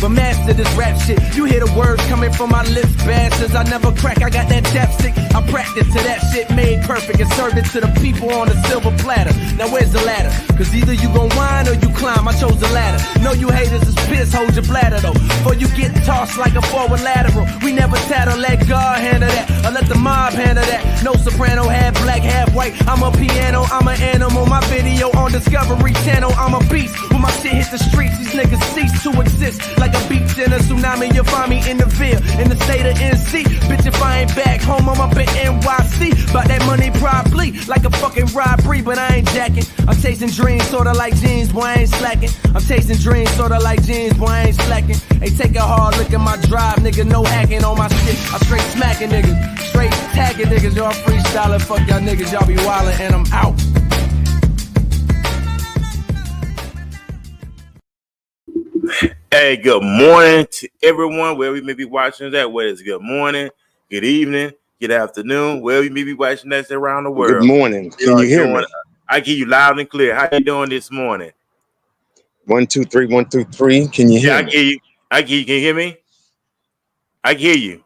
But master this rap shit. You hear the words coming from my lips, bastards. I never crack, I got that chapstick. I practice till that shit made perfect and serve it to the people on a silver platter. Now where's the ladder? Cause either you gon' whine or you climb. I chose the ladder. Know you haters is pissed, hold your bladder though. Before you get tossed like a forward lateral. We never tattle, let God handle that. Or let the mob handle that. No soprano, half black, half white. I'm a piano, I'm an animal. My video on Discovery Channel. I'm a beast. When my shit hit the streets, these niggas cease to exist. Like a beach in a tsunami, you'll find me in the Ville, in the state of NC. Bitch, if I ain't back home, I'm up in NYC. About that money probably, like a fucking robbery, but I ain't jacking. I'm chasing dreams, sorta like jeans, boy, I ain't slacking. I'm chasing dreams, sorta like jeans, boy, I ain't slacking. Hey, take a hard look at my drive, nigga, no hacking on my shit. I straight smacking niggas, straight tagging niggas. Y'all freestyling, fuck y'all niggas, y'all be wildin' and I'm out. Hey, good morning to everyone, wherever you may be watching that. Whether it's good morning, good evening, good afternoon, wherever you may be watching that around the world. Good morning. Can you hear me? I hear you loud and clear. How you doing this morning? 1, 2, 3, 1, 2, 3. Can you hear me? I hear you. I hear you. Can you hear me? I can hear you.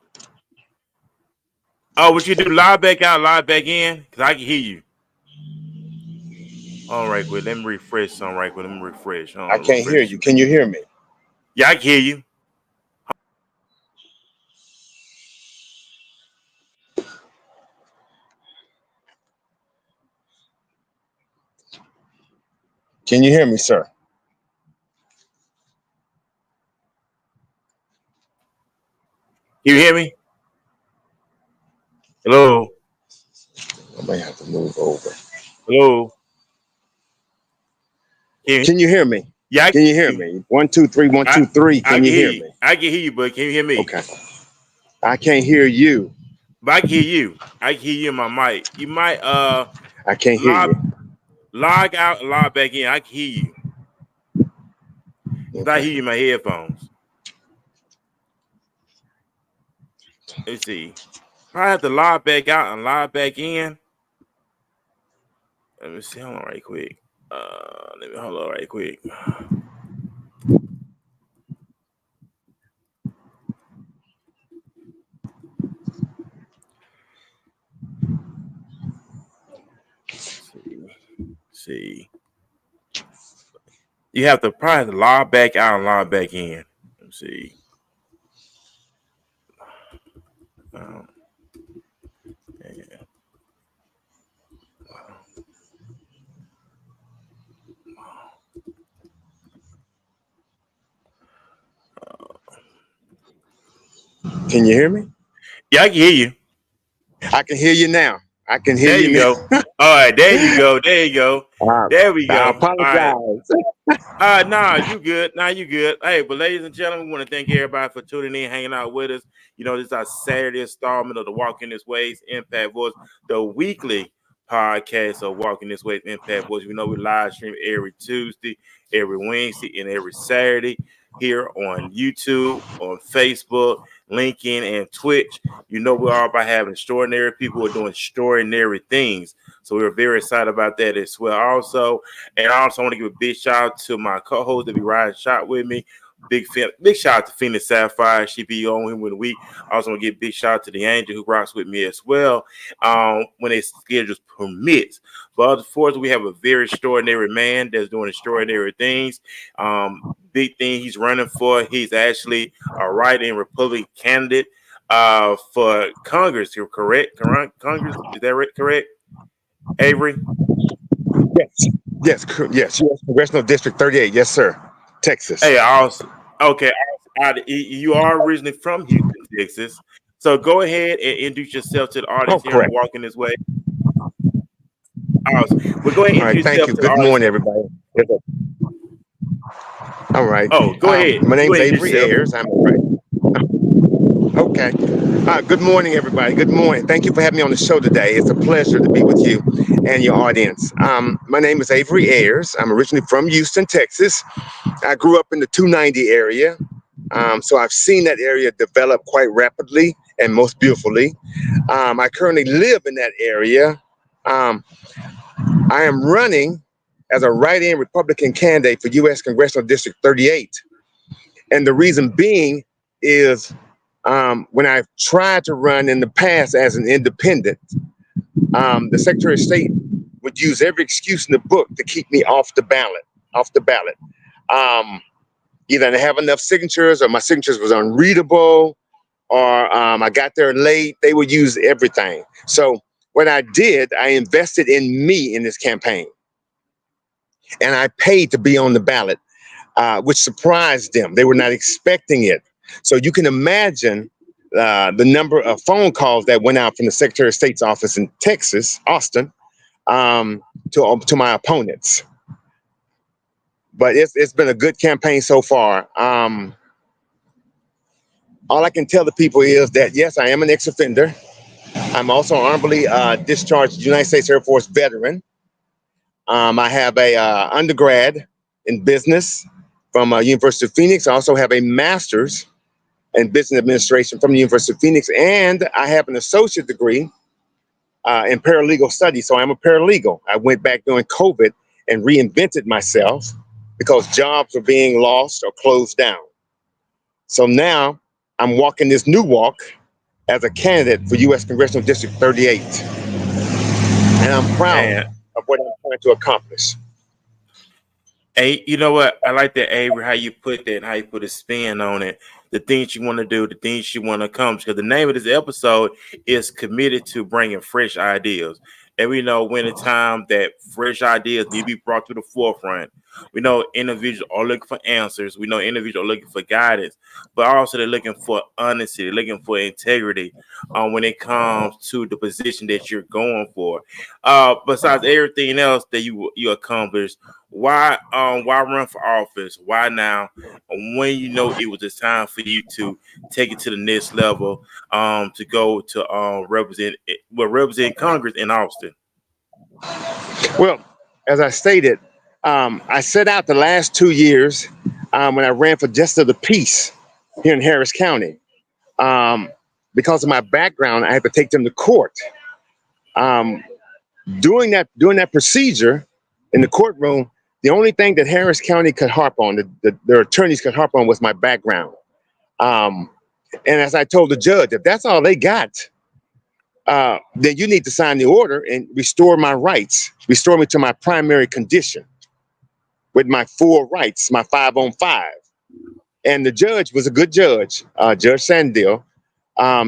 Oh, what you do? Live back out, live back in? Because I can hear you. All right, quick. Let me refresh something right quick. Let me refresh. I can't hear you. Can you hear me? Yeah, I can hear you. Can you hear me, sir? You hear me? Hello? I may have to move over. Hello? Can you hear me? Yeah, can you hear me? 1, 2, 3, 1, 2, 3. Can you hear me? I can hear you, but can you hear me? Okay. I can't hear you. But I can hear you. I can hear you in my mic. You might I can't hear you. Log out and log back in. I can hear you. Okay. I hear you in my headphones. Let's see. I have to log back out and log back in. Let me see. Hold on right quick. Hold on right quick. See. You have to probably log back out and log back in. Let's see. Yeah. Can you hear me? Yeah, I can hear you. I can hear you now. I can hear you now. Go. All right, there you go. There you go. There we go. I apologize. Nah, you good. Nah, you good. Hey, but ladies and gentlemen, we want to thank everybody for tuning in, hanging out with us. You know, this is our Saturday installment of the Walking This Way's Impact Voice, the weekly podcast of Walking This Way's Impact Voice. We know we live stream every Tuesday, every Wednesday, and every Saturday here on YouTube, on Facebook, LinkedIn, and Twitch. You know, we're all about having extraordinary people who are doing extraordinary things. So we're very excited about that as well. Also, and I also want to give a big shout out to my co-host that be riding shot with me, Big shout out to Phoenix Sapphire. She be on him with a week. I also want to give big shout out to the Angel who rocks with me as well. When his schedules permits. But of course, we have a very extraordinary man that's doing extraordinary things. Big thing he's running for. He's actually a write-in Republican candidate for Congress. You're correct? Congress, is that correct? Avery? Yes. U.S. Congressional District 38. Yes, sir. Texas. Hey, awesome. Okay, you are originally from Houston, Texas. So go ahead and introduce yourself to the audience here and walking this way. Awesome. We're going to introduce thank you. Good morning, everybody. All right. Oh, go ahead. My name is Avery Ayers. I'm right. Okay. Good morning, everybody. Good morning. Thank you for having me on the show today. It's a pleasure to be with you and your audience. My name is Avery Ayers. I'm originally from Houston, Texas. I grew up in the 290 area. So I've seen that area develop quite rapidly and most beautifully. I currently live in that area. I am running as a write-in Republican candidate for U.S. Congressional District 38. And the reason being is when I've tried to run in the past as an independent, the Secretary of State would use every excuse in the book to keep me off the ballot. Either I didn't have enough signatures, or my signatures was unreadable, or I got there late. They would use everything. So what I did, I invested in me in this campaign, and I paid to be on the ballot, which surprised them. They were not expecting it. So you can imagine the number of phone calls that went out from the Secretary of State's office in Texas, Austin, to my opponents. But it's been a good campaign so far. All I can tell the people is that, yes, I am an ex-offender. I'm also an honorably discharged United States Air Force veteran. I have a undergrad in business from University of Phoenix. I also have a master's in business administration from the University of Phoenix, and I have an associate degree in paralegal studies. So I'm a paralegal. I went back during COVID and reinvented myself because jobs were being lost or closed down. So now I'm walking this new walk as a candidate for U.S. Congressional District 38. And I'm proud of what I'm trying to accomplish. Hey, you know what? I like that, Avery, how you put that and how you put a spin on it. The things you want to do, the things you want to accomplish. Because the name of this episode is Committed to Bringing Fresh Ideas. And we know when it's time that fresh ideas need to be brought to the forefront. We know individuals are looking for answers. We know individuals are looking for guidance, but also they're looking for honesty. They're looking for integrity when it comes to the position that you're going for. Besides everything else that you accomplished, why run for office? Why now? When you know it was a time for you to take it to the next level, to go to represent Congress in Austin. Well, as I stated, I set out the last 2 years when I ran for Justice of the Peace here in Harris County. Because of my background, I had to take them to court. During that procedure in the courtroom, the only thing that Harris County could harp on, their attorneys could harp on, was my background. And as I told the judge, if that's all they got, then you need to sign the order and restore my rights, restore me to my primary condition with my full rights, my 5 on 5. And the judge was a good judge. Judge Sandil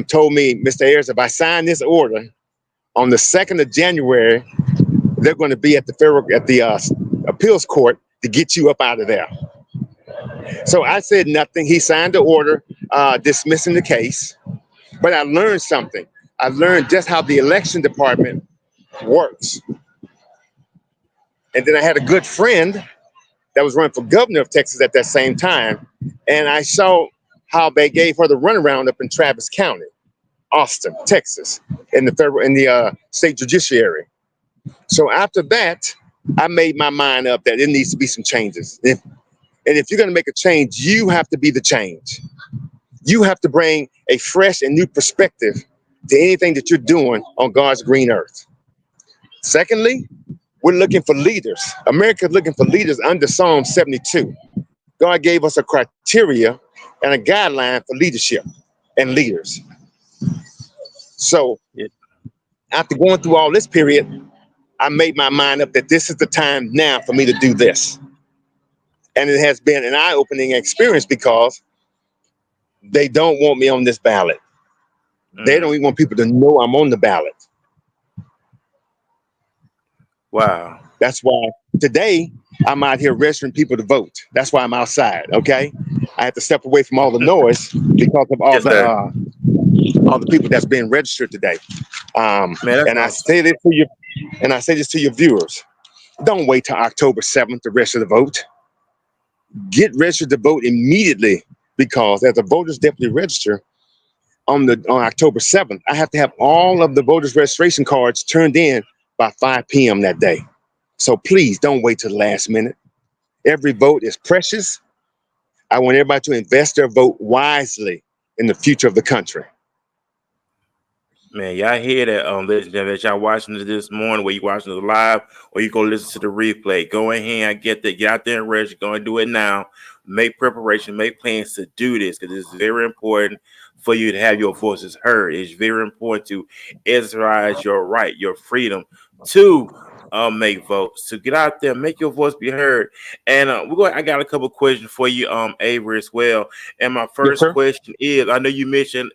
told me, Mr. Ayers, if I sign this order on the 2nd of January, they're going to be at the appeals court to get you up out of there. So I said nothing. He signed the order dismissing the case. But I learned something. I learned just how the election department works. And then I had a good friend that was running for governor of Texas at that same time. And I saw how they gave her the runaround up in Travis County, Austin, Texas, in the state judiciary. So after that, I made my mind up that it needs to be some changes. And if you're going to make a change, you have to be the change. You have to bring a fresh and new perspective to anything that you're doing on God's green earth. Secondly, we're looking for leaders. America's looking for leaders under Psalm 72. God gave us a criteria and a guideline for leadership and leaders. So Yeah. after going through all this period, I made my mind up that this is the time now for me to do this. And it has been an eye-opening experience because they don't want me on this ballot. They don't even want people to know I'm on the ballot. Wow. That's why today I'm out here registering people to vote. That's why I'm outside. Okay, I had to step away from all the noise because of all Yes, sir. all the people that's being registered today. Man, that's And I awesome. say this to you, and I say this to your viewers: don't wait till October 7th to register to vote. Get registered to vote immediately, because as a voter's deputy register on October 7th, I have to have all of the voters registration cards turned in by 5 p.m. that day. So please don't wait till the last minute. Every vote is precious. I want everybody to invest their vote wisely in the future of the country. Man, y'all hear that, ladies and gentlemen, that y'all watching this morning, where you watching it live, or you go listen to the replay. Go ahead and get out there and register. Go and do it now. Make preparation, make plans to do this, because it's very important for you to have your voices heard. It's very important to exercise your right, your freedom to make votes. So get out there, make your voice be heard. And I got a couple questions for you, Avery, as well. And my first question is, I know you mentioned,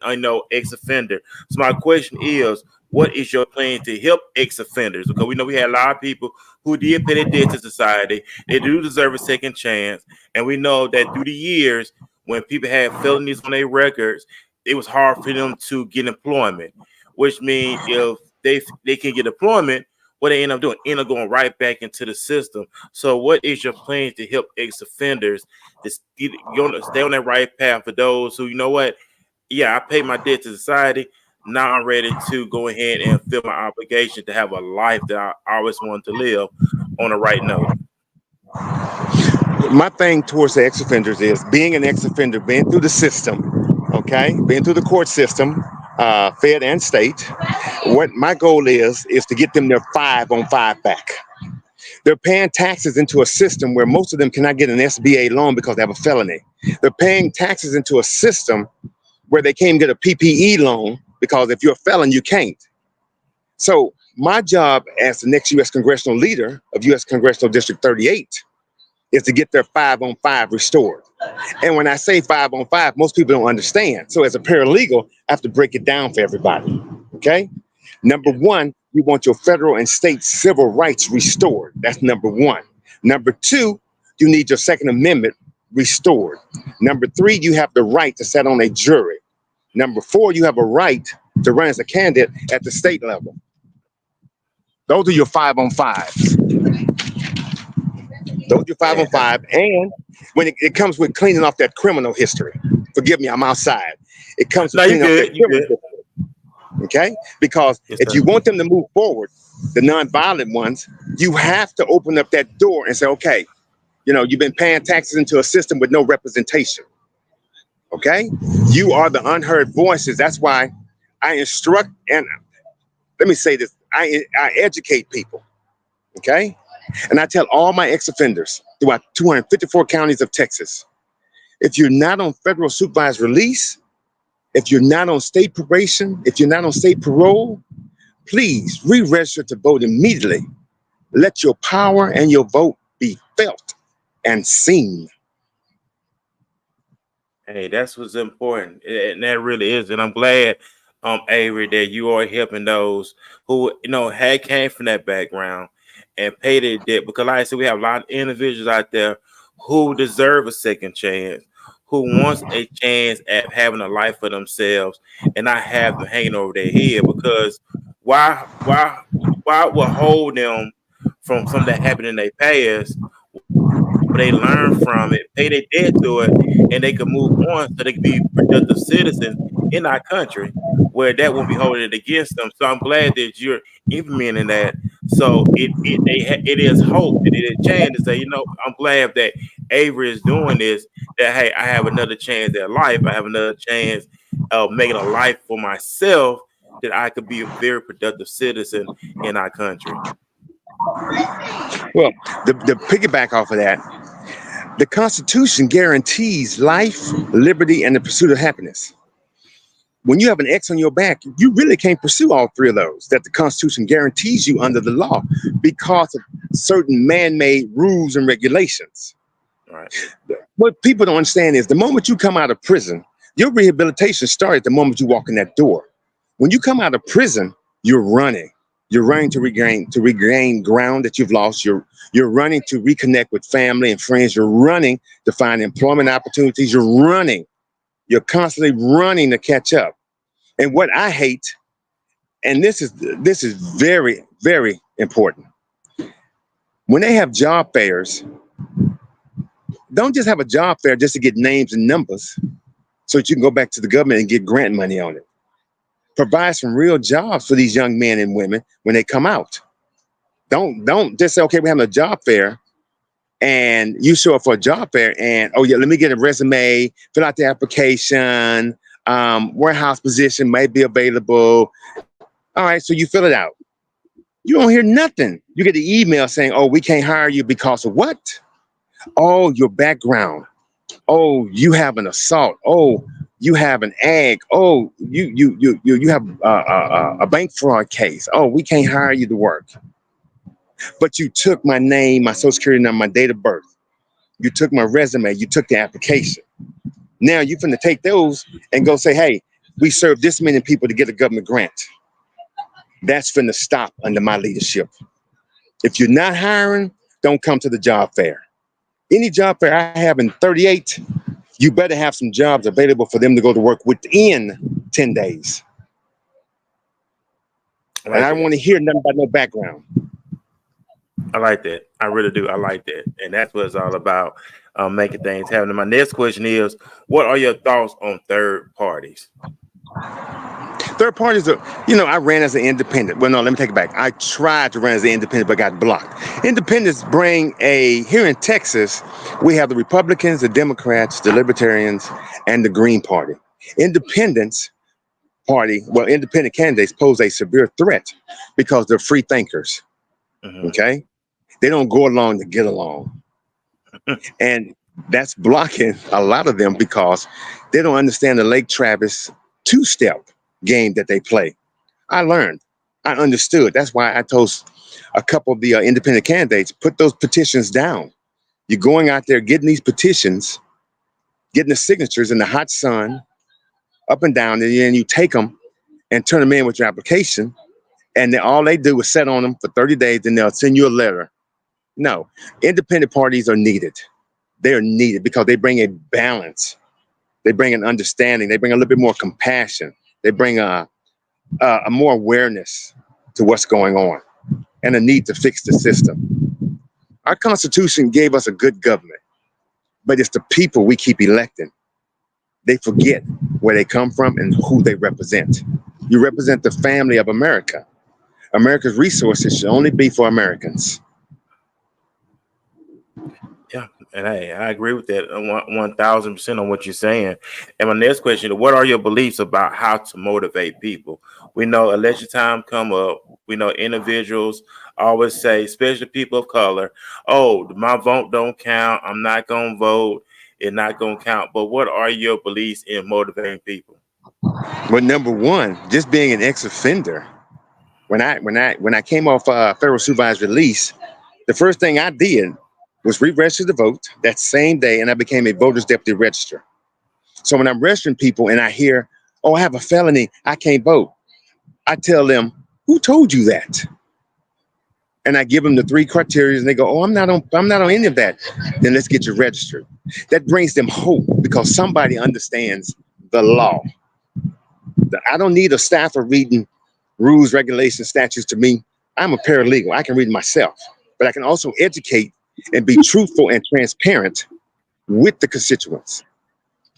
ex-offender. So my question is, what is your plan to help ex-offenders? Because we know we had a lot of people who did pay their debt to society. They do deserve a second chance. And we know that through the years, when people had felonies on their records, it was hard for them to get employment, which means if they can get employment, what they end up doing, end up going right back into the system. So what is your plan to help ex-offenders to stay on that right path for those who, you know what, yeah, I paid my debt to society. Now I'm ready to go ahead and fulfill my obligation to have a life that I always wanted to live on the right note. My thing towards the ex-offenders is being an ex-offender, being through the system, okay, being through the court system, fed and state. What my goal is to get them their 5-on-5 back. They're paying taxes into a system where most of them cannot get an SBA loan because they have a felony. They're paying taxes into a system where they can't get a PPE loan because if you're a felon, you can't. So my job as the next U.S. congressional leader of U.S. Congressional District 38 is to get their 5-on-5 restored. And when I say 5-on-5, most people don't understand. So as a paralegal, I have to break it down for everybody. Okay? Number one, you want your federal and state civil rights restored. That's number one. Number two, you need your Second Amendment restored. Number three, you have the right to sit on a jury. Number four, you have a right to run as a candidate at the state level. Those are your 5-on-5s. Those are your 5-on-5. And when it comes with cleaning off that criminal history, forgive me, I'm outside. It comes with cleaning off that criminal history. Okay? Because if you want them to move forward, the nonviolent ones, you have to open up that door and say, okay, you've been paying taxes into a system with no representation. Okay? You are the unheard voices. That's why I instruct, and let me say this, I educate people. Okay? And I tell all my ex-offenders throughout 254 counties of Texas, if you're not on federal supervised release, if you're not on state probation, if you're not on state parole, please re-register to vote immediately. Let your power and your vote be felt and seen. Hey, that's what's important. And that really is. And I'm glad, Avery, that you are helping those who, had came from that background and paid their debt. Because like I said, we have a lot of individuals out there who deserve a second chance, who wants a chance at having a life for themselves and not have them hanging over their head. Because why will hold them from something that happened in their past? They learn from it, pay their debt to it, and they can move on so they can be productive citizens in our country where that won't be holding it against them. So I'm glad that you're implementing that. So it is hope and it is change to say, I'm glad that Avery is doing this, that, hey, I have another chance at life. I have another chance of making a life for myself that I could be a very productive citizen in our country. Well, the piggyback off of that, The Constitution guarantees life, liberty, and the pursuit of happiness. When you have an X on your back, you really can't pursue all three of those that the Constitution guarantees you under the law because of certain man-made rules and regulations. Right. What people don't understand is the moment you come out of prison, your rehabilitation started the moment you walk in that door. When you come out of prison, you're running. You're running to regain ground that you've lost. You're running to reconnect with family and friends. You're running to find employment opportunities. You're running. You're constantly running to catch up. And what I hate, and this is very, very important. When they have job fairs, don't just have a job fair just to get names and numbers so that you can go back to the government and get grant money on it. Provide some real jobs for these young men and women when they come out. Don't just say, okay, we're having a job fair and you show up for a job fair and, oh yeah, let me get a resume, fill out the application, warehouse position might be available. All right, so you fill it out. You don't hear nothing. You get the email saying, oh, we can't hire you because of what? Oh, your background. Oh, you have an assault. Oh, you have an ag. Oh, you have a bank fraud case. Oh, we can't hire you to work. But you took my name, my social security number, my date of birth. You took my resume. You took the application. Now you're finna take those and go say, hey, we served this many people to get a government grant. That's finna stop under my leadership. If you're not hiring, don't come to the job fair. Any job fair I have in 38, you better have some jobs available for them to go to work within 10 days. And I don't want to hear nothing about no background. I like that. I really do. I like that. And that's what it's all about, making things happen. And my next question is, what are your thoughts on third parties? Third parties are, I ran as an independent. Well, no, let me take it back. I tried to run as an independent, but got blocked. Independents bring here in Texas, we have the Republicans, the Democrats, the Libertarians, and the Green Party. Independent candidates pose a severe threat because they're free thinkers. Mm-hmm. Okay? They don't go along to get along. And that's blocking a lot of them because they don't understand the Lake Travis two-step game that they play. I understood. That's why I told a couple of the independent candidates, put those petitions down. You're going out there getting these petitions, getting the signatures in the hot sun, up and down, and then you take them and turn them in with your application. And all they do is sit on them for 30 days, and they'll send you a letter. No, independent parties are needed. They are needed because they bring a balance. They bring an understanding. They bring a little bit more compassion. They bring a more awareness to what's going on and a need to fix the system. Our Constitution gave us a good government, but it's the people we keep electing. They forget where they come from and who they represent. You represent the family of America. America's resources should only be for Americans. Yeah, and I agree with that 1,000% on what you're saying. And my next question: what are your beliefs about how to motivate people? We know election time come up. We know individuals always say, especially people of color, "Oh, my vote don't count. I'm not gonna vote. It's not gonna count." But what are your beliefs in motivating people? Well, number one, just being an ex-offender. When I came off federal supervised release, the first thing I did was re-register to vote that same day, and I became a voter's deputy registrar. So when I'm registering people and I hear, oh, I have a felony, I can't vote, I tell them, who told you that? And I give them the 3 criteria, and they go, oh, I'm not on any of that. Then let's get you registered. That brings them hope because somebody understands the law. I don't need a staffer reading rules, regulations, statutes to me. I'm a paralegal. I can read myself, but I can also educate and be truthful and transparent with the constituents.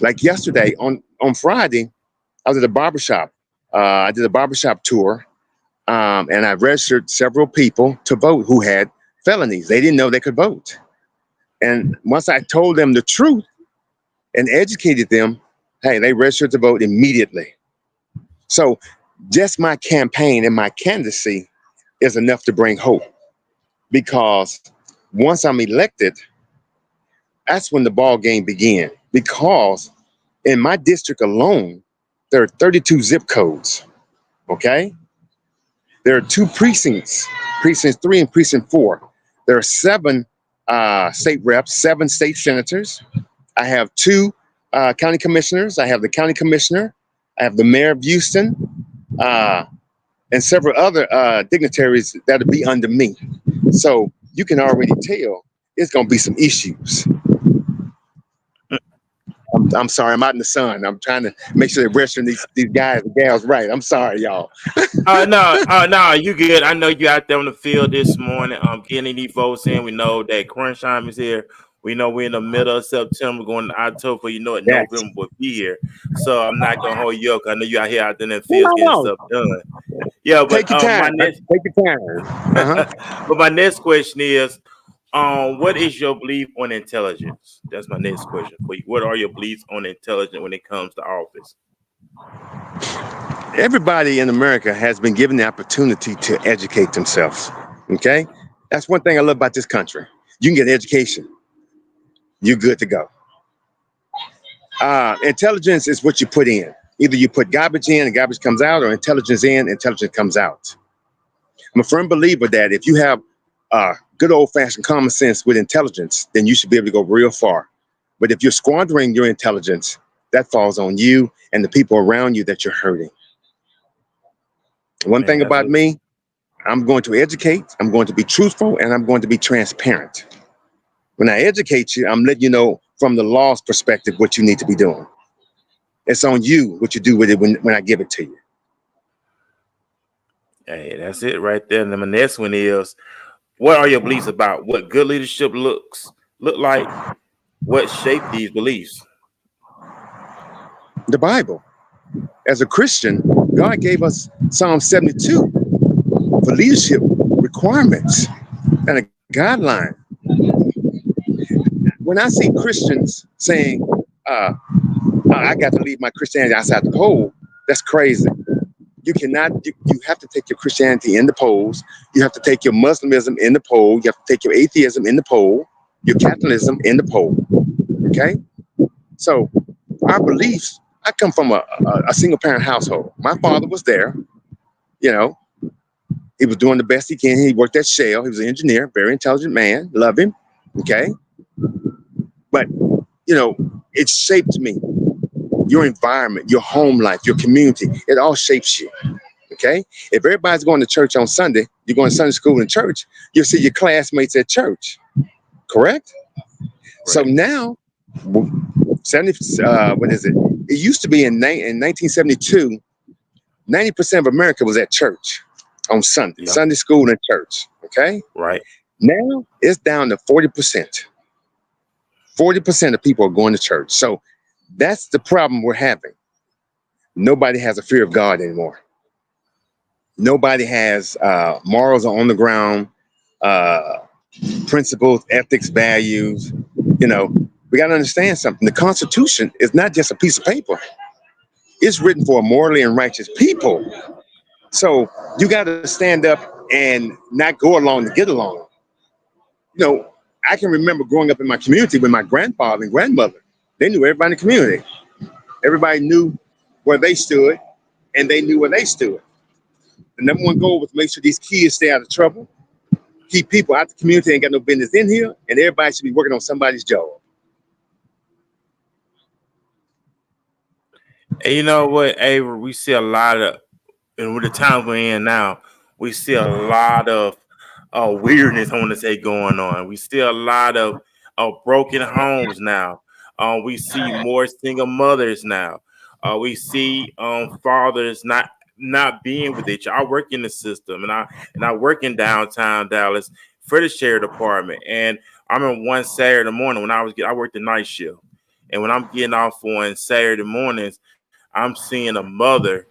Like yesterday on Friday, I was at a barbershop. I did a barbershop tour, and I registered several people to vote who had felonies. They didn't know they could vote. And once I told them the truth and educated them, hey, they registered to vote immediately. So just my campaign and my candidacy is enough to bring hope, because once I'm elected, That's when the ball game began. Because in my district alone, there are 32 zip codes. Okay, there are two precincts, precinct 3 and precinct 4. There are 7 state reps, 7 state senators. I have 2 county commissioners. I have the county commissioner. I have the mayor of Houston, and several other dignitaries that'll be under me. So you can already tell it's going to be some issues. I'm sorry, I'm out in the sun. I'm trying to make sure they're registering these guys and gals right. I'm sorry, y'all. No, you good. I know you out there on the field this morning. Getting these votes in. We know that crunch time is here. We know we're in the middle of September, going to October. You know, Yes. November will be here. So I'm not gonna hold you up. I know you out here out there in the fields No, getting no. stuff done. Yeah, but Take your time. my next, Take your time. Uh-huh. but my next question is, what is your belief on intelligence? That's my next question for you. What are your beliefs on intelligence when it comes to office? Everybody in America has been given the opportunity to educate themselves. Okay? That's one thing I love about this country. You can get an education. You're good to go. Intelligence is what you put in. Either you put garbage in and garbage comes out, or intelligence in, intelligence comes out. I'm a firm believer that if you have good old-fashioned common sense with intelligence, then you should be able to go real far. But if you're squandering your intelligence, that falls on you and the people around you that you're hurting. One thing about me, I'm going to educate, I'm going to be truthful, and I'm going to be transparent. When I educate you, I'm letting you know from the law's perspective what you need to be doing. It's on you what you do with it when I give it to you. Hey, that's it right there. And then my next one is, what are your beliefs about what good leadership look like? What shaped these beliefs? The Bible. As a Christian, God gave us Psalm 72 for leadership requirements and a guideline. When I see Christians saying, I got to leave my Christianity outside the poll, that's crazy. You cannot, you have to take your Christianity in the polls. You have to take your Muslimism in the poll. You have to take your atheism in the poll, your Catholicism in the poll. Okay? So our beliefs, I come from a single parent household. My father was there, you know, he was doing the best he can. He worked at Shell. He was an engineer, very intelligent man, love him. Okay. But, you know, it shaped me. Your environment, your home life, your community, it all shapes you. Okay. If everybody's going to church on Sunday, you're going to Sunday school and church, you'll see your classmates at church. Correct? Right. So now, 70, what is it? It used to be in 1972, 90% of America was at church on Sunday, yeah. Sunday school and church. Okay. Right. Now it's down to 40%. 40% of people are going to church. So that's the problem we're having. Nobody has a fear of God anymore. Nobody has morals on the ground, principles, ethics, values. You know, we got to understand something. The Constitution is not just a piece of paper. It's written for a morally and righteous people. So you got to stand up and not go along to get along. You know, I can remember growing up in my community with my grandfather and grandmother. They knew everybody in the community. Everybody knew where they stood, and they knew where they stood. The number one goal was to make sure these kids stay out of trouble, keep people out the community, ain't got no business in here, and everybody should be working on somebody's job. And you know what, Avery, we see a lot of, and with the time we're in now, we see a lot of weirdness, I want to say, going on. We see a lot of broken homes now. We see more single mothers now. We see fathers not being with each other. I work in the system, and I work in downtown Dallas for the sheriff department. And I remember one Saturday morning when I worked the night shift, and when I'm getting off on Saturday mornings, I'm seeing a mother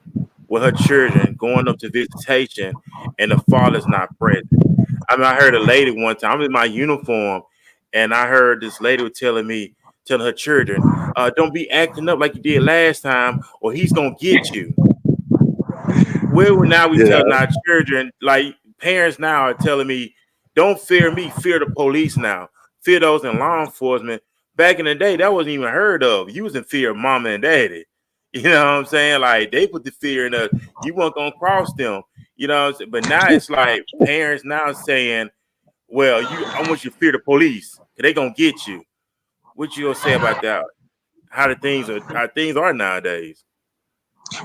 with her children going up to visitation, and the father's not present. I mean, I heard a lady one time, I'm in my uniform, and I heard this lady was telling her children, don't be acting up like you did last time, or he's going to get you. Now we telling our children, like parents now are telling me, don't fear me, fear the police now. Fear those in law enforcement, back in the day, that wasn't even heard of. You was in fear of mama and daddy. You know what I'm saying? Like they put the fear in us. You weren't gonna cross them. You know what I'm saying? But now it's like parents now saying, well, I want you to fear the police. They gonna get you. What you gonna say about that? How things are nowadays.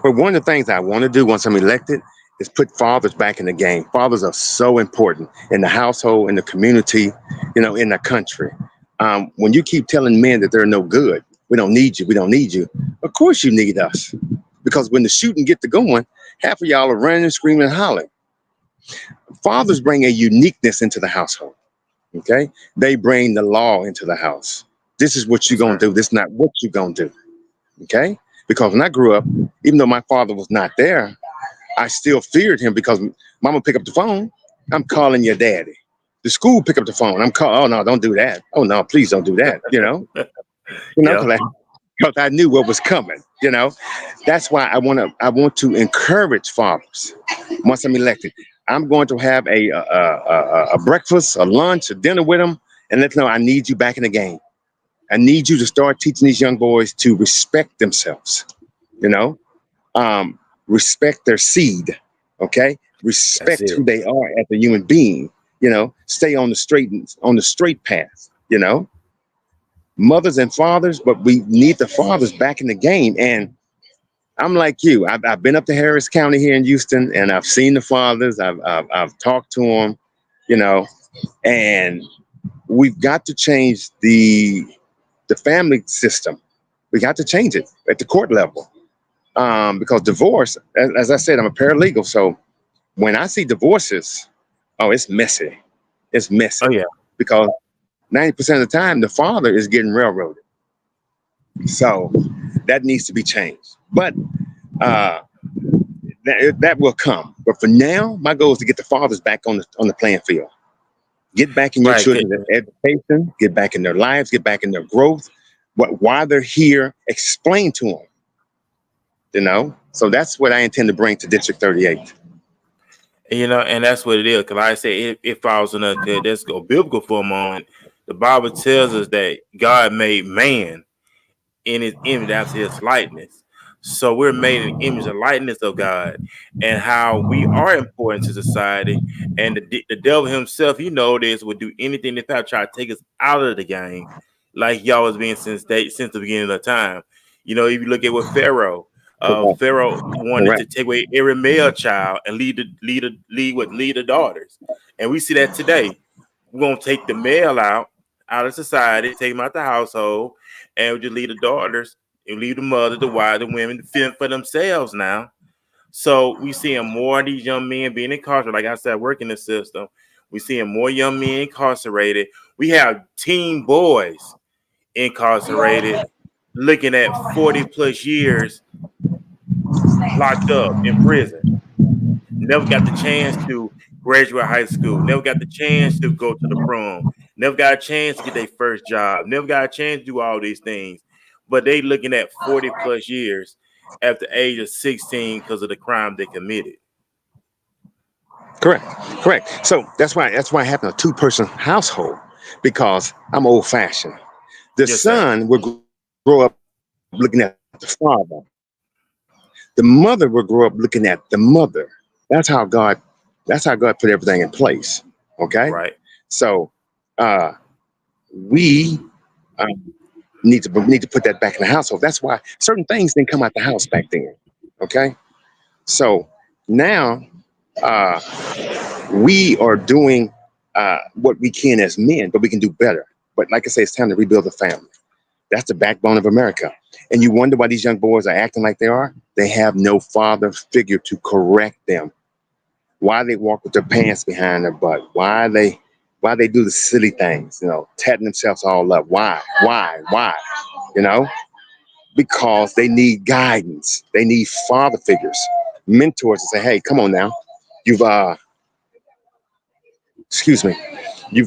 But one of the things I want to do once I'm elected is put fathers back in the game. Fathers are so important in the household, in the community, in the country. When you keep telling men that they're no good, we don't need you, we don't need you. Of course you need us. Because when the shooting get to going, half of y'all are running, screaming, and hollering. Fathers bring a uniqueness into the household. Okay? They bring the law into the house. This is what you're going to do. This is not what you're going to do. Okay? Because when I grew up, even though my father was not there, I still feared him because mama pick up the phone. I'm calling your daddy. The school pick up the phone. I'm calling. Oh no, don't do that. Oh no, please don't do that. Yeah. Because I knew what was coming. That's why I want to encourage fathers. Once I'm elected, I'm going to have a breakfast, a lunch, a dinner with them, and let them know I need you back in the game. I need you to start teaching these young boys to respect themselves, respect their seed, okay? Respect who they are as a human being, stay on the straight path, mothers and fathers, but we need the fathers back in the game. And I'm like you, I've been up to Harris County here in Houston, and I've seen the fathers, I've talked to them, and we've got to change the family system. We got to change it at the court level. Because divorce, as I said, I'm a paralegal. So when I see divorces, it's messy. It's messy. Oh yeah. Because 90% of the time, the father is getting railroaded. So that needs to be changed. But that will come. But for now, my goal is to get the fathers back on the playing field. Get back in your children's education, get back in their lives, get back in their growth. Why they're here, explain to them. So that's what I intend to bring to District 38. And that's what it is. Because like I say, it falls in a, let's go biblical for a moment. The Bible tells us that God made man in his image after his likeness. So we're made in the image and likeness of God, and how we are important to society. And the devil himself, this, would do anything to try to take us out of the game, like y'all was being since the beginning of time. If you look at what Pharaoh wanted to take away every male child and lead the daughters, and we see that today. We're gonna take the male out of society, take them out the household, and we just leave the daughters and leave the mother, the wife, the women to fend for themselves now. So we seeing more of these young men being incarcerated. Like I said, working the system. We seeing more young men incarcerated. We have teen boys incarcerated, looking at 40 plus years locked up in prison. Never got the chance to graduate high school. Never got the chance to go to the prom. Never got a chance to get their first job. Never got a chance to do all these things. But they looking at 40 plus years at the age of 16 because of the crime they committed. Correct. So that's why I have a two-person household, because I'm old-fashioned. The son will grow up looking at the father. The mother will grow up looking at the mother. That's how God put everything in place. Okay. Right. So we need to put that back in the household. That's why certain things didn't come out the house back then. Okay. So now we are doing what we can as men, but we can do better. But like I say, it's time to rebuild the family. That's the backbone of America. And you wonder why these young boys are acting like they are? They have no father figure to correct them. Why they walk with their pants behind their butt? Why they do the silly things, tatting themselves all up? Why? Because they need guidance. They need father figures, mentors to say, hey, come on now. You've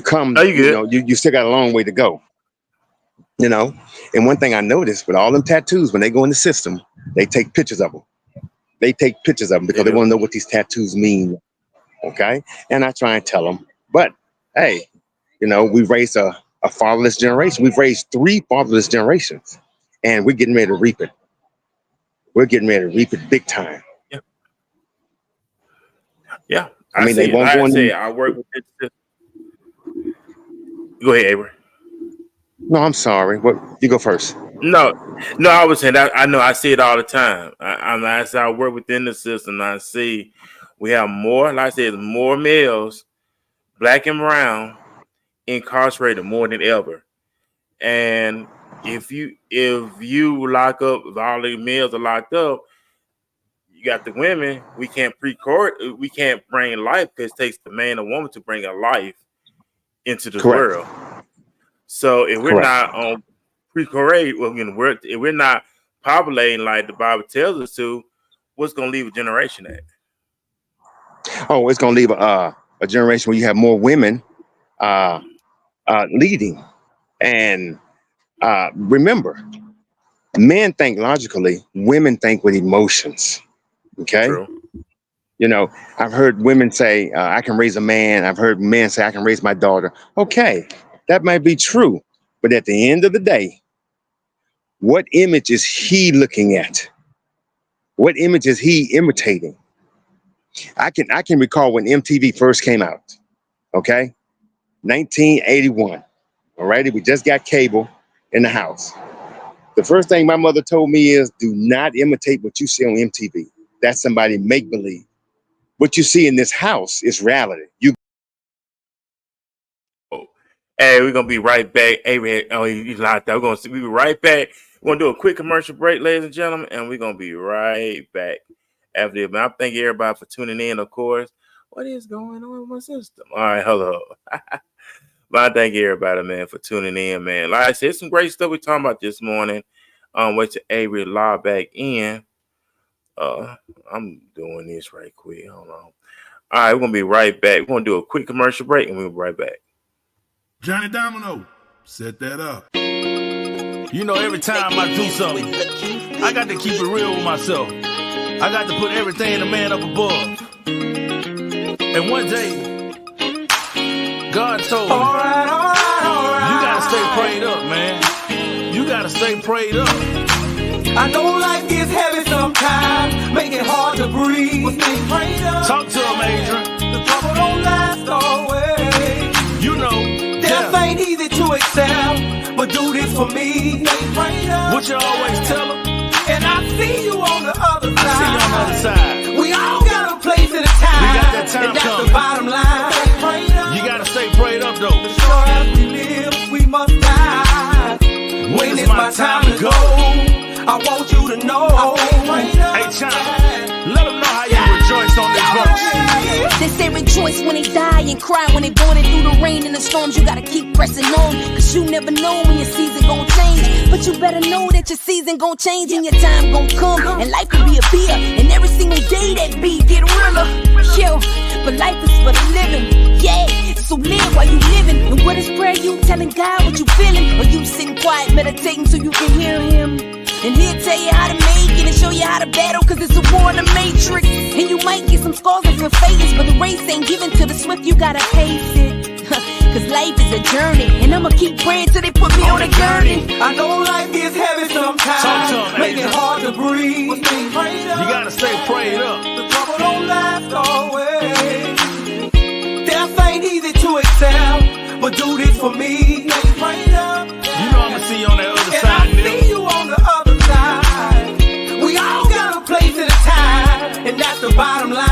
come, you still got a long way to go. And one thing I noticed with all them tattoos, when they go in the system, they take pictures of them. Because they want to know what these tattoos mean. Okay. And I try and tell them, but hey, we raised a a fatherless generation. We've raised 3 fatherless generations, and we're getting ready to reap it. We're getting ready to reap it big time. Yeah. I mean, they won't like go I in. say, I work with this. Go ahead, Avery. No, I'm sorry. What? You go first. No, I was saying that I know I see it all the time. I work within the system. I see we have more, like I said, more males, black and brown, incarcerated more than ever. And if you lock up, if all the males are locked up, you got the women. We can't we can't bring life because it takes the man and woman to bring a life into this world. So if we're not on pre-correct, if we're not populating like the Bible tells us to, what's going to leave a generation at? Oh, it's going to leave a generation where you have more women leading. And remember, men think logically, women think with emotions. Okay? True. You know, I've heard women say, I can raise a man. I've heard men say, I can raise my daughter. Okay, that might be true. But at the end of the day, what image is he looking at? What image is he imitating? I can recall when MTV first came out. Okay, 1981. All righty, we just got cable in the house. The first thing my mother told me is, do not imitate what you see on MTV. That's somebody make believe. What you see in this house is reality. Hey, we're gonna be right back. Avery, he's locked out. We'll be right back. We're gonna do a quick commercial break, ladies and gentlemen, and we're gonna be right back after this. But I thank everybody for tuning in, of course. What is going on with my system? All right, hello. But I thank everybody, man, for tuning in, man. Like I said, some great stuff we're talking about this morning. Wait till Avery log back in. I'm doing this right quick. Hold on. All right, we're gonna be right back. We're gonna do a quick commercial break, and we'll be right back. Johnny Domino, set that up. You know, every time I do something, I got to keep it real with myself. I got to put everything in a man up above. And one day, God told me, you got to stay prayed up, man. You got to stay prayed up. I know life is heavy sometimes, make it hard to breathe. Talk to him, Adrian. The trouble don't last always. You know, death ain't easy to accept, but do this for me. What you always tell them? And I see you on the other side. I see you on the other side. We all got a place and a time. We got that time and that's coming. the bottom line. You gotta stay prayed up, though. The short as we live, we must die. When it's my time to go, I want you to know. Hey, China, let them know how you rejoice on this verse. They say rejoice when they die and cry when they born, and through the rain and the storms you gotta keep pressing on, cause you never know when your season gon' change. But you better know that your season gon' change and your time gon' come, and life will be a beer, and every single day that beat get realer. Yo, but life is for the living, yeah. So live while you living. And what is prayer? You telling God what you feeling, or you sitting quiet meditating so you can hear him. And he'll tell you how to make it and show you how to battle, cause it's a war in the matrix. And you might get some scars off your face, but the race ain't given to the swift, you gotta pace it. Cause life is a journey, and I'ma keep praying till they put me on a journey. I know life is heavy sometimes, make it hard to breathe. You gotta stay prayed up. The trouble don't last always. Death ain't easy to accept, but do this for me. You know I'ma see you on that other and side, I see you on the other side. We all got a place and a time, and that's the bottom line.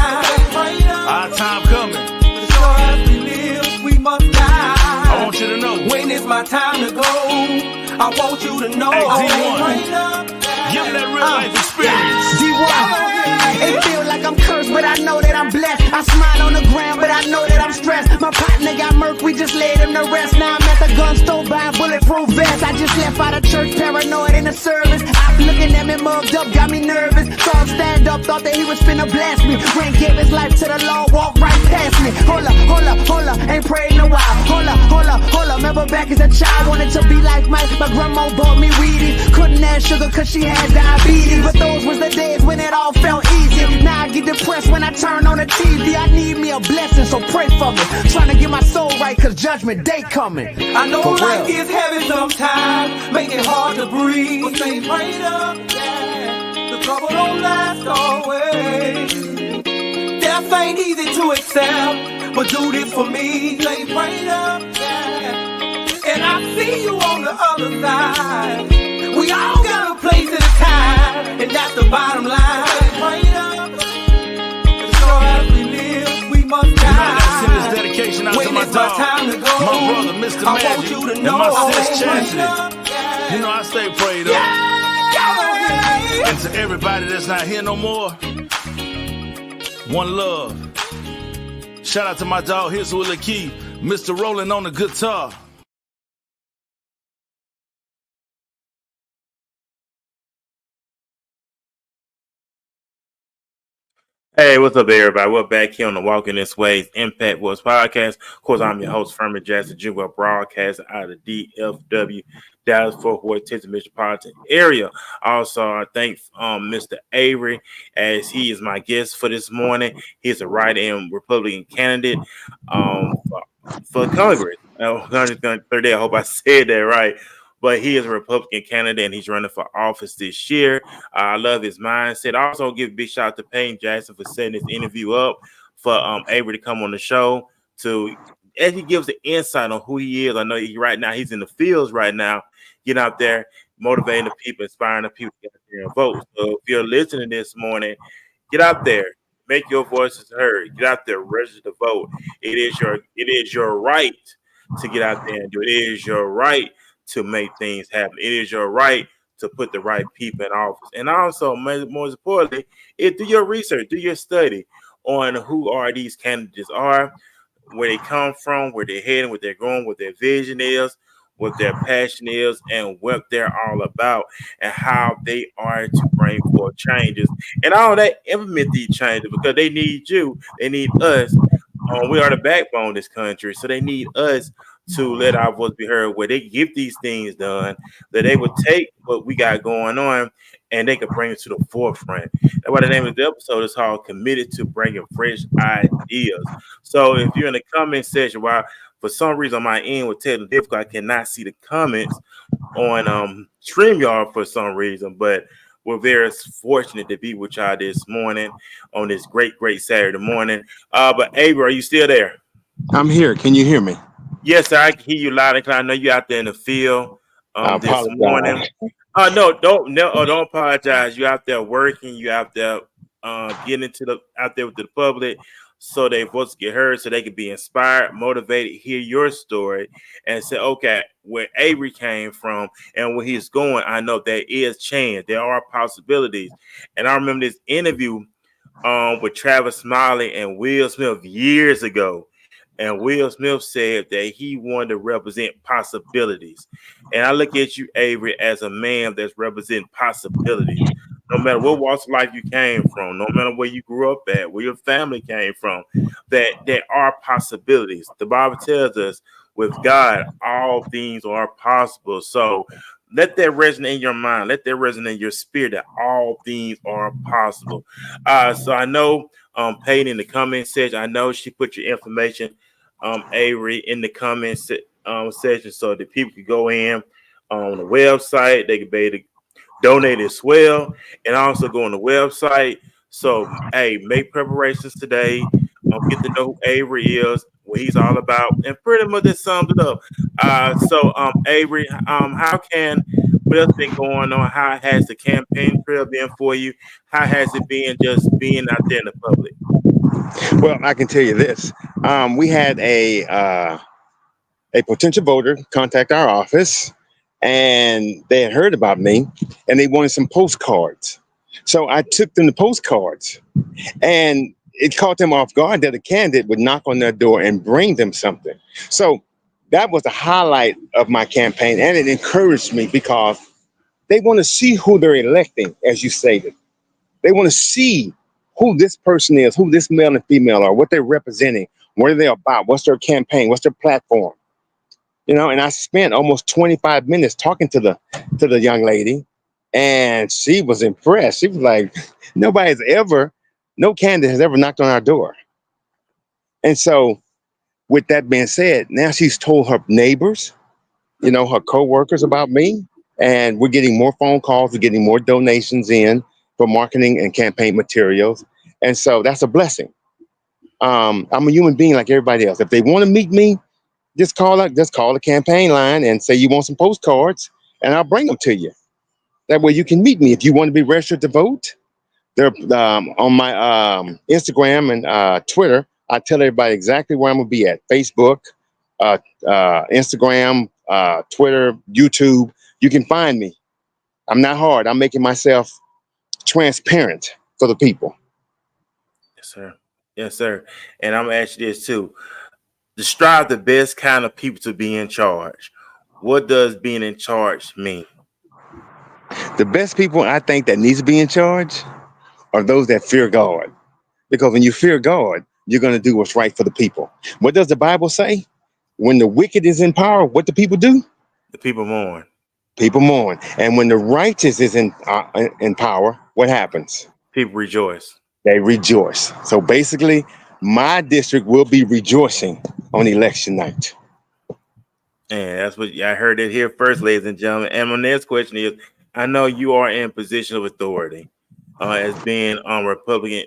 Our time coming. Sure as we live, we must die. I want you to know. When it's my time to go, I want you to know. Hey, D1, give me that real life experience. D1. It feel like I'm cursed, but I know that I'm blessed. I smile on the ground, but I know that I'm stressed. My partner got murked, we just laid him to rest. Now I'm at the gun store buying bulletproof vests. I just left out of church, paranoid in the service. I'm looking at me mugged up, got me nervous. So I'll stand up up, thought that he was finna blast me. Ran, gave his life to the Lord, walked right past me. Hold up, ain't prayed in a while. Hold up, remember back as a child, wanted to be like Mike. My grandma bought me Wheaties, couldn't add sugar cause she had diabetes. But those was the days when it all felt easy. Now I get depressed when I turn on the TV. I need me a blessing, so pray for me. Trying to get my soul right cause judgment day coming. I know life is heavy sometimes, make it hard to breathe. But stay prayed up, yeah. The trouble don't last always. Death ain't easy to accept, but do this for me. Stay prayed up, yeah. And I see you on the other side. We all got a place and a time, and that's the bottom line. Stay prayed up. As sure as we live, we must die. You know, I gotta send this dedication out to my dog, my brother, Mr. Magic, and my sis Chastity. You know I stay prayed up. And to everybody that's not here no more, one love. Shout out to my dog, here's Willie Key, Mr. Rolling on the guitar. Hey, what's up, everybody? We're back here on the Walking This Way's Impact Voice podcast. Of course, I'm your host, Furman Jackson Jr., broadcasting out of the DFW, Dallas, Fort Worth, Texas metropolitan area. Also, I thank Mr. Avery, as he is my guest for this morning. He's a writer and Republican candidate for Congress. I hope I said that right. But he is a Republican candidate, and he's running for office this year. I love his mindset. I also give a big shout out to Payne Jackson for setting this interview up for Avery to come on the show as he gives the insight on who he is. I know right now he's in the fields right now, getting out there, motivating the people, inspiring the people to get out there and vote. So if you're listening this morning, get out there, make your voices heard. Get out there, register to vote. It is your right to get out there and do it. It is your right to make things happen. It is your right to put the right people in office. And also, more importantly, do your research, do your study on who are these candidates are, where they come from, where they're heading, what they're going, what their vision is, what their passion is, and what they're all about, and how they are to bring forth changes. And all that implement these changes because they need you, they need us. We are the backbone of this country, so they need us to let our voice be heard, where they get these things done, that they would take what we got going on and they could bring it to the forefront. That's why the name of the episode is called Committed to Bringing Fresh Ideas. So if you're in the comment section, while for some reason on my end with technical difficulty, I cannot see the comments on StreamYard for some reason, but we're very fortunate to be with y'all this morning on this great Saturday morning. But Avery, are you still there? I'm here. Can you hear me? Yes, sir. I can hear you loud and clear. I know you're out there in the field this morning. No, don't apologize. You're out there working. You're out there getting out there with the public, so their voices get heard, so they can be inspired, motivated, hear your story, and say, okay, where Avery came from and where he's going, I know there is change. There are possibilities. And I remember this interview with Travis Smiley and Will Smith years ago. And Will Smith said that he wanted to represent possibilities. And I look at you, Avery, as a man that's representing possibilities. No matter what walks of life you came from, no matter where you grew up at, where your family came from, that there are possibilities. The Bible tells us with God, all things are possible. So let that resonate in your mind. Let that resonate in your spirit that all things are possible. So I know Peyton in the comment section, I know she put your information, Avery, in the comment section so that people can go in on the website. They can be able to donate as well, and also go on the website. So, hey, make preparations today. Get to know who Avery is, what he's all about, and pretty much that sums it up. Avery, what's been going on? How has the campaign trail been for you? How has it been just being out there in the public? Well, I can tell you this. We had a potential voter contact our office, and they had heard about me, and they wanted some postcards. So I took them the postcards, and it caught them off guard that a candidate would knock on their door and bring them something. So that was the highlight of my campaign, and it encouraged me because they want to see who they're electing, as you stated. They want to see who this person is, who this male and female are, what they're representing, what are they about, what's their campaign, what's their platform. And I spent almost 25 minutes talking to the young lady, and she was impressed. She was like, no candidate has ever knocked on our door. And so with that being said, now she's told her neighbors, her co-workers about me, and we're getting more phone calls, we're getting more donations in for marketing and campaign materials. And so that's a blessing. I'm a human being like everybody else. If they want to meet me, just call the campaign line and say you want some postcards, and I'll bring them to you. That way you can meet me. If you want to be registered to vote, they're on my Instagram and Twitter. I tell everybody exactly where I'm gonna be at: Facebook, Instagram, Twitter, YouTube. You can find me. I'm not hard. I'm making myself transparent for the people. Yes, sir. Yes, sir. And I'm gonna ask you this too. Describe the best kind of people to be in charge. What does being in charge mean? The best people I think that needs to be in charge are those that fear God. Because when you fear God, you're going to do what's right for the people. What does the Bible say? When the wicked is in power, what do people do? The people mourn. People mourn. And when the righteous is in power, what happens? People rejoice. They rejoice. So basically, my district will be rejoicing on election night. And that's what I heard it here first, ladies and gentlemen. And my next question is, I know you are in position of authority as being a Republican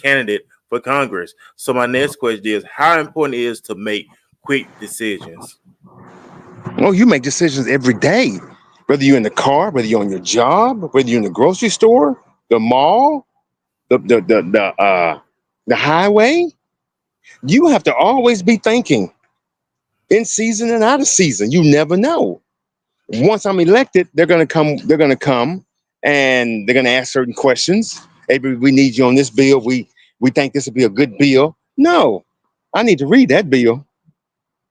candidate for Congress. So my next question is, how important it is to make quick decisions? Well, you make decisions every day, whether you're in the car, whether you're on your job, whether you're in the grocery store, the mall, the highway. You have to always be thinking in season and out of season. You never know. Once I'm elected, they're gonna come, and they're gonna ask certain questions. Hey, we need you on this bill. We think this would be a good bill. No, I need to read that bill.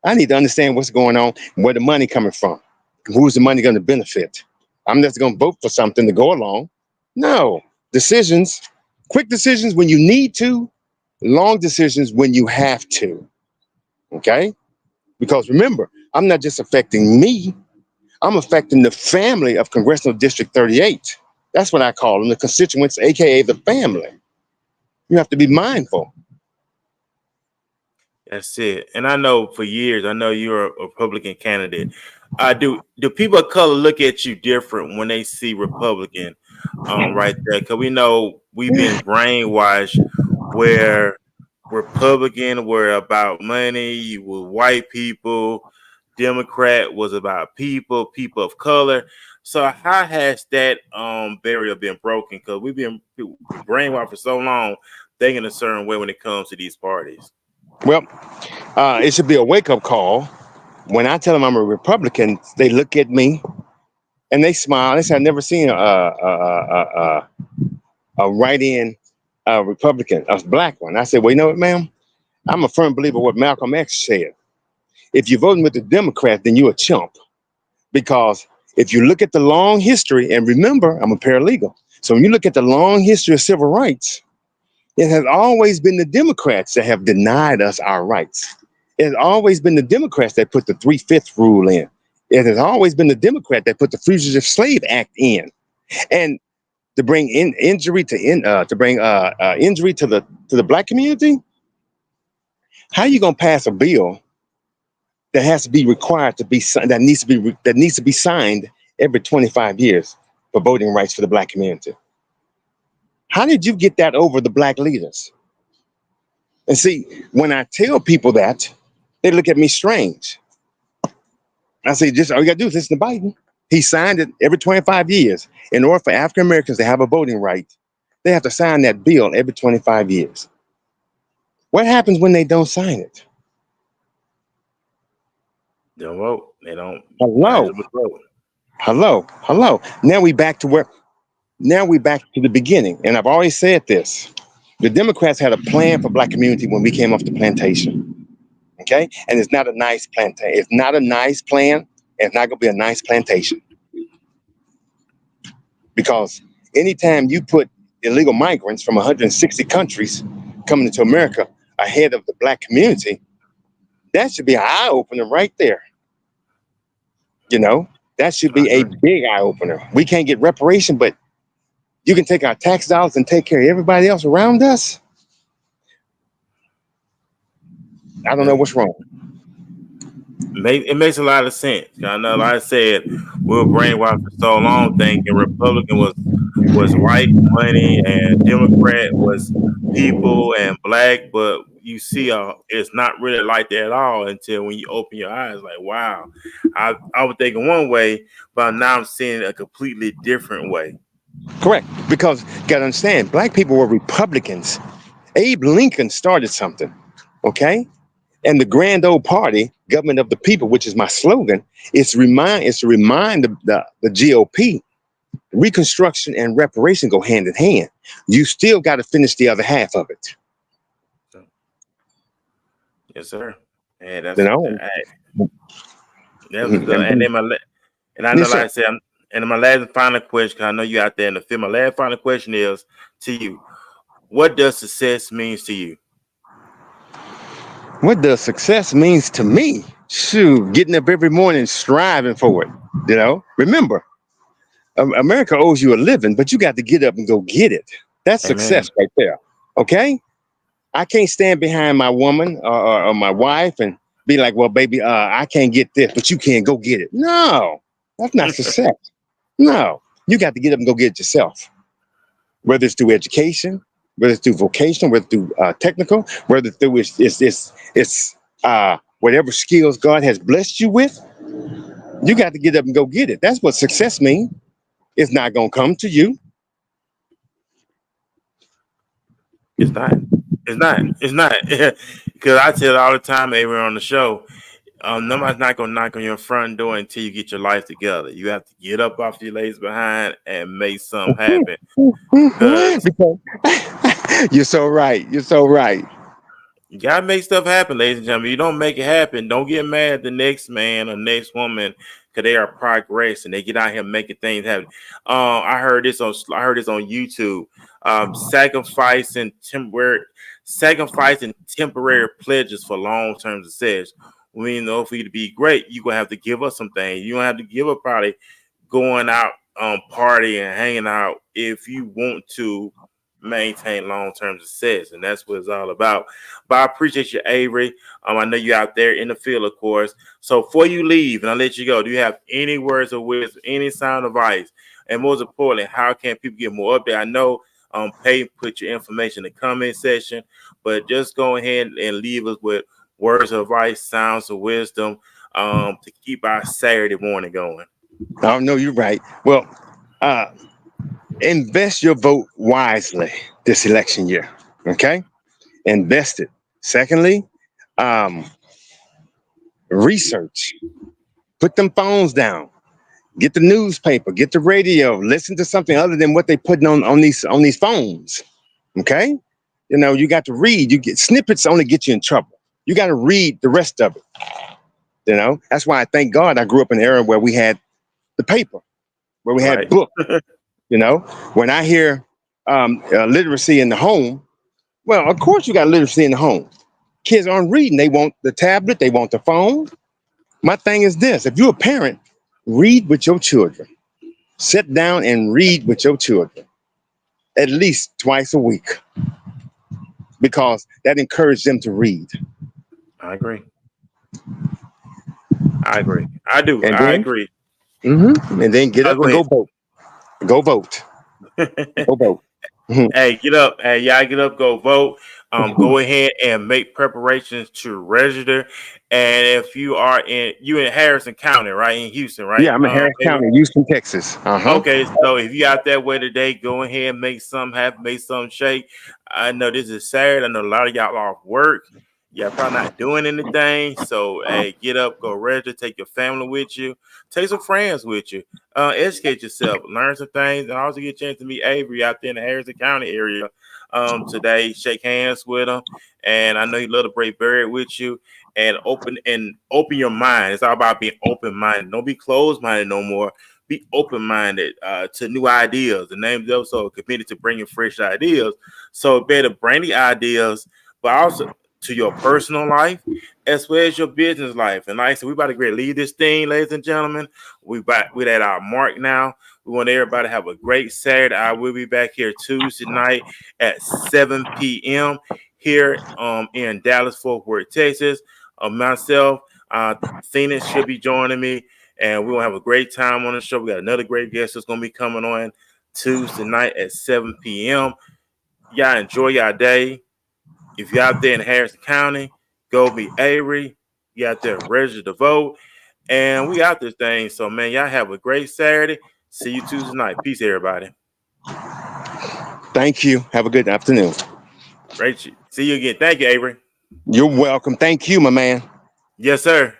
I need to understand what's going on, where the money coming from, who's the money going to benefit. I'm just going to vote for something to go along. No, decisions, quick decisions when you need to, long decisions when you have to. Okay? Because remember, I'm not just affecting me, I'm affecting the family of Congressional District 38. That's what I call them, the constituents, aka the family. You have to be mindful. That's it. And I know for years, I know you're a Republican candidate. Do people of color look at you different when they see Republican right there? Because we know we've been brainwashed where Republican were about money, with white people, Democrat was about people of color. So how has that barrier been broken? Because we've been brainwashed for so long, thinking a certain way when it comes to these parties. Well, it should be a wake-up call. When I tell them I'm a Republican, they look at me and they smile. They say, I've never seen a write-in Republican, a black one. I said, well, you know what, ma'am? I'm a firm believer of what Malcolm X said. If you're voting with the Democrat, then you're a chump. Because if you look at the long history, and remember, I'm a paralegal. So when you look at the long history of civil rights, it has always been the Democrats that have denied us our rights. It has always been the Democrats that put the 3/5 rule in. It has always been the Democrat that put the Fugitive Slave Act in, and to bring injury to the black community. How are you gonna pass a bill that has to be required to be that needs to be signed every 25 years for voting rights for the black community? How did you get that over the black leaders? And see, when I tell people that, they look at me strange. I say, just all you gotta do is listen to Biden. He signed it every 25 years. In order for African Americans to have a voting right, they have to sign that bill every 25 years. What happens when they don't sign it? They don't vote. They don't. Hello. Now we back to the beginning. And I've always said this. The Democrats had a plan for black community when we came off the plantation. Okay? And it's not a nice plantation. It's not a nice plan. And it's not gonna be a nice plantation. Because anytime you put illegal migrants from 160 countries coming into America ahead of the black community, that should be an eye opener right there. You know, that should be a big eye opener. We can't get reparation, but you can take our tax dollars and take care of everybody else around us. I don't know what's wrong. It makes a lot of sense. I know, like I said, we were brainwashed for so long thinking Republican was white money and Democrat was people and black, but you see, it's not really like that at all until when you open your eyes. Like, wow, I was thinking one way, but now I'm seeing a completely different way. Correct, because you got to understand, black people were Republicans. Abe Lincoln started something, okay? And the grand old party, government of the people, which is my slogan, is to remind the GOP, Reconstruction and reparation go hand in hand. You still got to finish the other half of it. Yes, sir. And that's You know? That was good. And then I know, like I said, and my last and final question, 'cause I know you out there in the field. My last final question is to you: what does success means to you? What does success means to me? Shoot, getting up every morning, striving for it. You know, remember, America owes you a living, but you got to get up and go get it. That's success right there. Okay, I can't stand behind my woman or my wife and be like, "Well, baby, I can't get this, but you can go get it." No, that's not success. No, you got to get up and go get it yourself. Whether it's through education, whether it's through vocational, whether it's through technical, whether it's through it's whatever skills God has blessed you with, you got to get up and go get it. That's what success means. It's not going to come to you. It's not. Because I tell all the time, Avery, on the show, nobody's not going to knock on your front door until you get your life together. You have to get up off your lazy behind and make something happen. You're so right. You're so right. You got to make stuff happen, ladies and gentlemen. You don't make it happen, don't get mad at the next man or next woman because they are progressing. They get out here making things happen. I heard this on YouTube. Sacrificing temporary pledges for long-term success. We know for you to be great, you're gonna have to give up some things. You don't have to give up probably going out party and hanging out if you want to maintain long-term success, and that's what it's all about. But I appreciate you, Avery. I know you're out there in the field, of course. So before you leave and I let you go, do you have any words of wisdom, any sound advice, and most importantly, how can people get more update? I know Peyton put your information in the comment section, but just go ahead and leave us with words of advice, sounds of wisdom to keep our Saturday morning going. Oh no, you're right. Well, invest your vote wisely this election year. Okay, invest it. Secondly, research. Put them phones down. Get the newspaper. Get the radio. Listen to something other than what they putting on these phones. Okay, you know you got to read. You get snippets only get you in trouble. You got to read the rest of it. You know that's why I thank God I grew up in an era where we had the paper, where we had books. You know, when I hear literacy in the home, well, of course you got literacy in the home. Kids aren't reading. They want the tablet. They want the phone. My thing is this. If you're a parent, read with your children. Sit down and read with your children at least twice a week because that encourages them to read. I agree. I do. And I then, agree. And then get up and go vote. Go vote. Go vote. Hey, get up. Hey, y'all get up, go vote. Go ahead and make preparations to register. And if you in Harrison County, right? In Houston, right? Yeah, I'm in Harrison County, Houston, Texas. Okay, so if you out that way today, go ahead and make something happen, make something shake. I know this is Saturday. I know a lot of y'all off work. Y'all probably not doing anything. So hey, get up, go register, take your family with you, take some friends with you, educate yourself, learn some things, and also get a chance to meet Avery out there in the Harrison County area today. Shake hands with him. And I know he love to break bread with you and open your mind. It's all about being open-minded. Don't be closed-minded no more. be open-minded to new ideas. The name of the episode, committed to bringing fresh ideas. So better bring the ideas, but also to your personal life as well as your business life. And like I said, we about to lead this thing, ladies and gentlemen. We're at our mark now. We want everybody to have a great Saturday. I will be back here Tuesday night at 7 p.m. here in Dallas, Fort Worth, Texas. Myself, Phoenix should be joining me, and we're going to have a great time on the show. We got another great guest that's going to be coming on Tuesday night at 7 p.m. Y'all enjoy your day. If you're out there in Harrison County, go meet Avery. You out there register to vote. And we out this thing. So, man, y'all have a great Saturday. See you Tuesday night. Peace, everybody. Thank you. Have a good afternoon. Great. See you again. Thank you, Avery. You're welcome. Thank you, my man. Yes, sir.